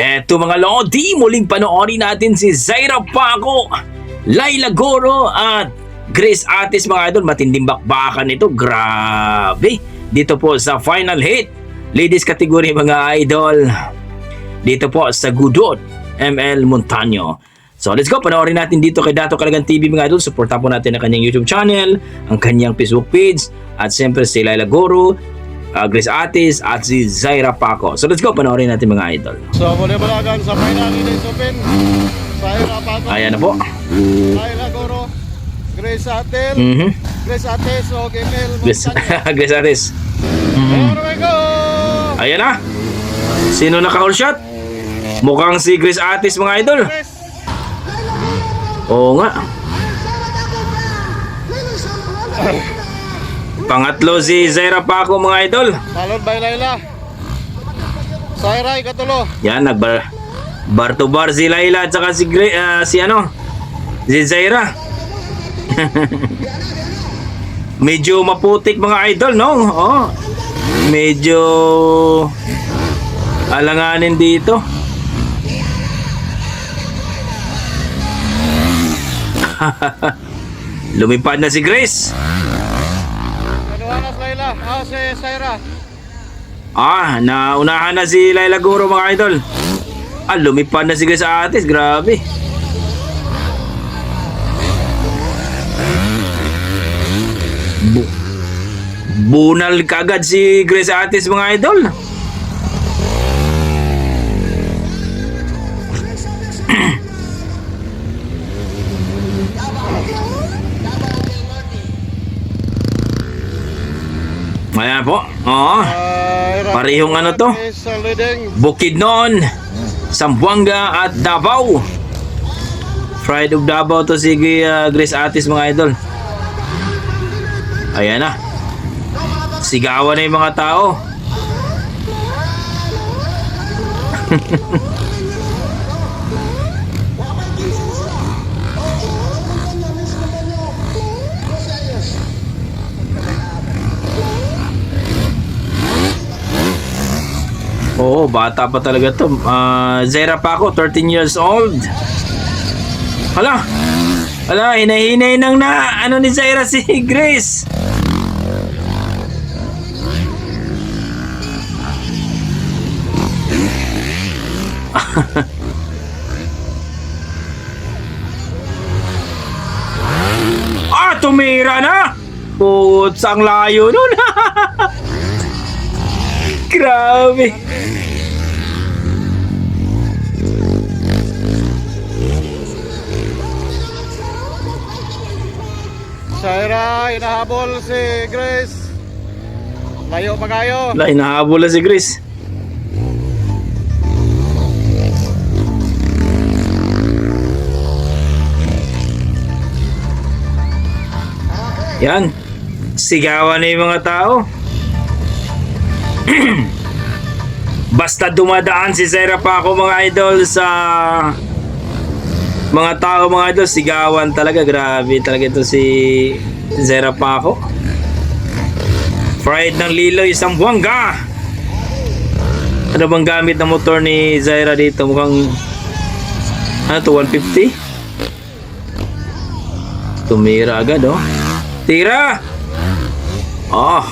Eto mga Lodi, muling panoorin natin si Zaira Paco, Laila Goro at Grace Atis mga idol. Matinding bakbakan ito, grabe. Dito po sa final hit, ladies category mga idol. Dito po sa Gudot, ML Montaño. So let's go, panoorin natin dito kay Dato Kalagan TV mga idol. Supportan po natin ang kanyang YouTube channel, ang kanyang Facebook page, at siyempre si Laila Goro, Grace Atis at si Zaira Paco. So let's go, panoorin natin mga idol. So muli balagan sa final Ladies Open, Zaira Paco, Ayan na po. Laila Goro, Grace Atil, Grace Atis o Gmail Grace, Montaño. Grace Atis. There we go! Ayan na. Sino naka-all shot? Mukhang si Grace Atis mga idol. Grace, Oo nga. Pangatlo si Zaira Paco mga idol. followed by Laila. Zaira ikatulo. Yan, bar to bar si Laila at saka si si Zaira. Medyo maputik mga idol, no? Oh. Medyo alanganin dito. Lumipad na si Grace. Kanuhanas Laila, si Zaira. Naunahan na si Laila Goro mga idol. Lumipad na si Grace Atis, grabe. Bunal kagad si Grace Atis mga idol. Ayan po. Oo. Parehong ano to? Is leading. Bukidnon, Zamboanga at Davao. Pride of Davao to si Grace Atis mga idol. Ayan na. Sigawan na yung mga tao. Oo, bata pa talaga to. Zaira Paco, 13 years old. Hala, hinahinay nang ni Zaira si Grace. Tumira na! Putz, ang layo nun. Grabe. Zaira, inahabol si Grace. Layo pa kayo. Hinahabol na si Grace. Yan. Sigawan na yung mga tao. Basta dumadaan si Zaira Paco mga idol sa mga tao mga idol, sigawan talaga. Grabe talaga ito si Zaira Paco. Fried ng Liloy, Zamboanga. Ano bang gamit ng motor ni Zaira dito? Mukhang ano to, 150? Tumira agad oh. Tira! Oh.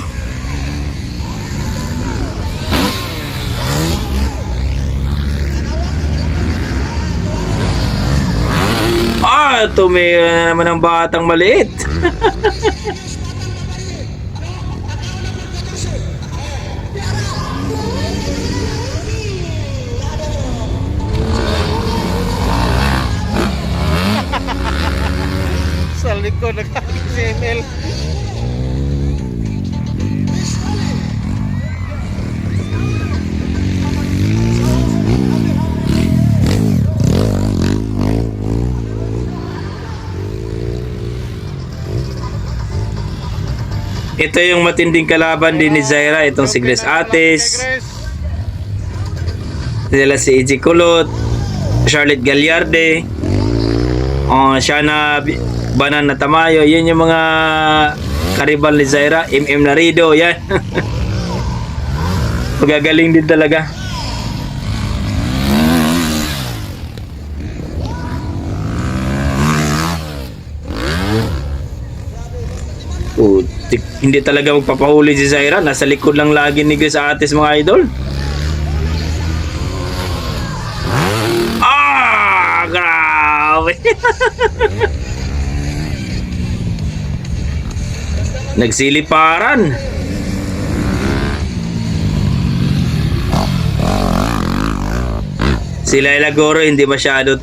Tumira na naman ang batang maliit. Sa likod nagkakasimil. Ito yung matinding kalaban din ni Zaira, itong si Grace Atis. Sila si EJ Kulot, Charlotte Gallarde, Shana Banana Tamayo. Yan yung mga karibal ni Zaira. MM Narido, yan. Magagaling din talaga. Hindi talaga magpapahuli si Zaira. Nasa likod lang lagi ni Grace Atis mga idol. Ah, grabe. Nagsiliparan. Si Laila Goro hindi masyado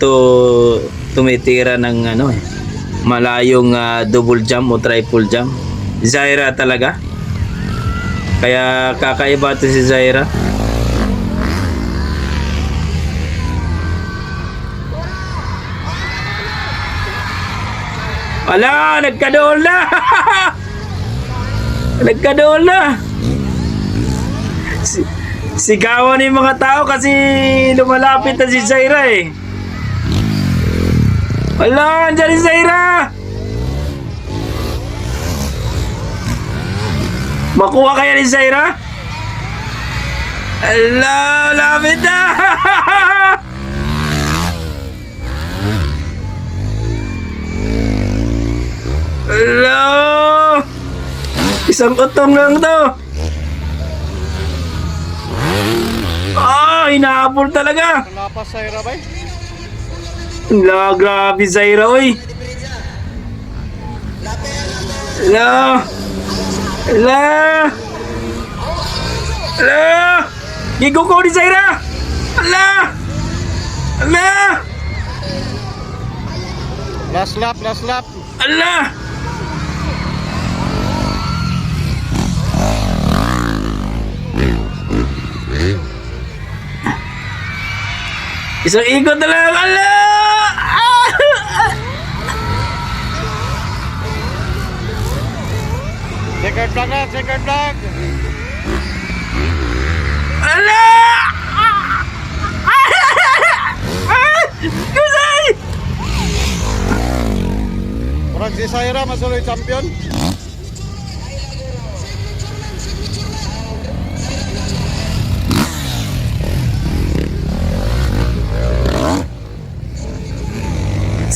tumitira ng malayong double jump o triple jump. Zaira talaga. Kaya kakaiba to si Zaira. Ala, nagkadool na. Nagkadool na. Sigawan ng mga tao kasi lumalapit na si Zaira eh. Ala, andyan si Zaira. Makuha kaya ni Zaira? Ala, lapit na. Ala, isang utong lang to. Ah, hinahabol talaga. Lapas Zaira bay. La, grabe Zaira, oy. La. La. La. Gigo ko ni Zaira. La. La. Last lap, last lap. Ala. Isang ikot na lang. Ala. Second flag na, second flag. Ala! Kusay! Murag si Zaira masuloy champion.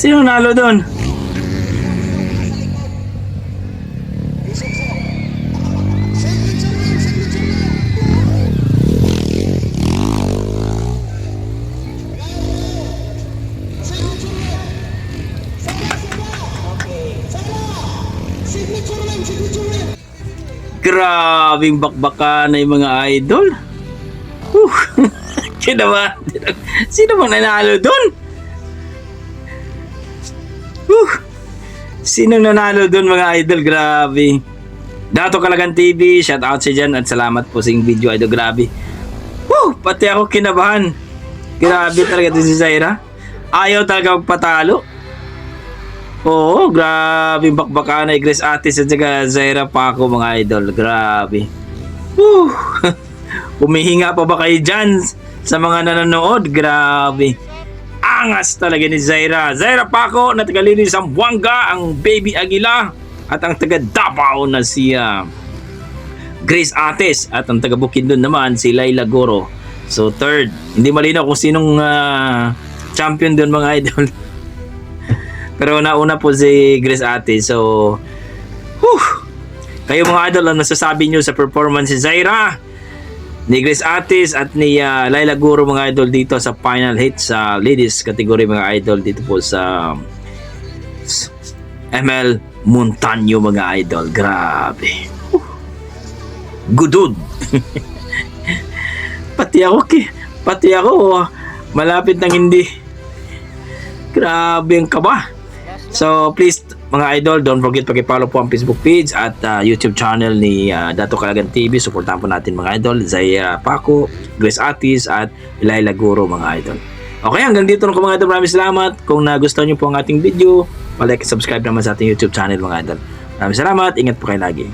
Sino nalo doon? Grabing bakbakan na yung mga idol. Kinabahan. Sino bang nanalo doon? Sinong nanalo doon mga idol? Grabe. Dato Kalagan TV, shout out sa dyan at salamat po sa yung video idol. Grabe. Pati ako kinabahan. Grabe talaga ito si Zaira. Ayaw talaga magpatalo. Oo, grabe bakbakan na Grace Atis at saka Zaira Paco mga idol. Grabe. Humihinga pa ba kayo dyan sa mga nanonood? Grabe. Angas talaga ni Zaira. Zaira Paco na taga-Linis Zamboanga, ang Baby Aguila at ang taga Davao na si Grace Atis at ang taga Bukidnon naman si Laila Goro. So third, hindi malinaw kung sinong champion doon mga idol. Pero nauna po si Grace Atis. So kayo mga idol, ang nasasabi nyo sa performance ni Zaira, ni Grace Atis at ni Laila Guro mga idol dito sa final hit sa ladies category mga idol dito po sa ML Montaño mga idol. Grabe. Gudud. Pati ako malapit nang hindi. Grabe ang kaba. So please mga idol, don't forget paki-follow po ang Facebook page at YouTube channel ni Dato Kalagan TV. Suportahan po natin mga idol, Zaira Paco, Grace Atis at Laila Guro mga idol. Okay, hanggang dito lang ko mga idol. Maraming salamat. Kung nagustuhan niyo po ang ating video, like, subscribe naman sa ating YouTube channel mga idol. Maraming salamat. Ingat po kayo lagi.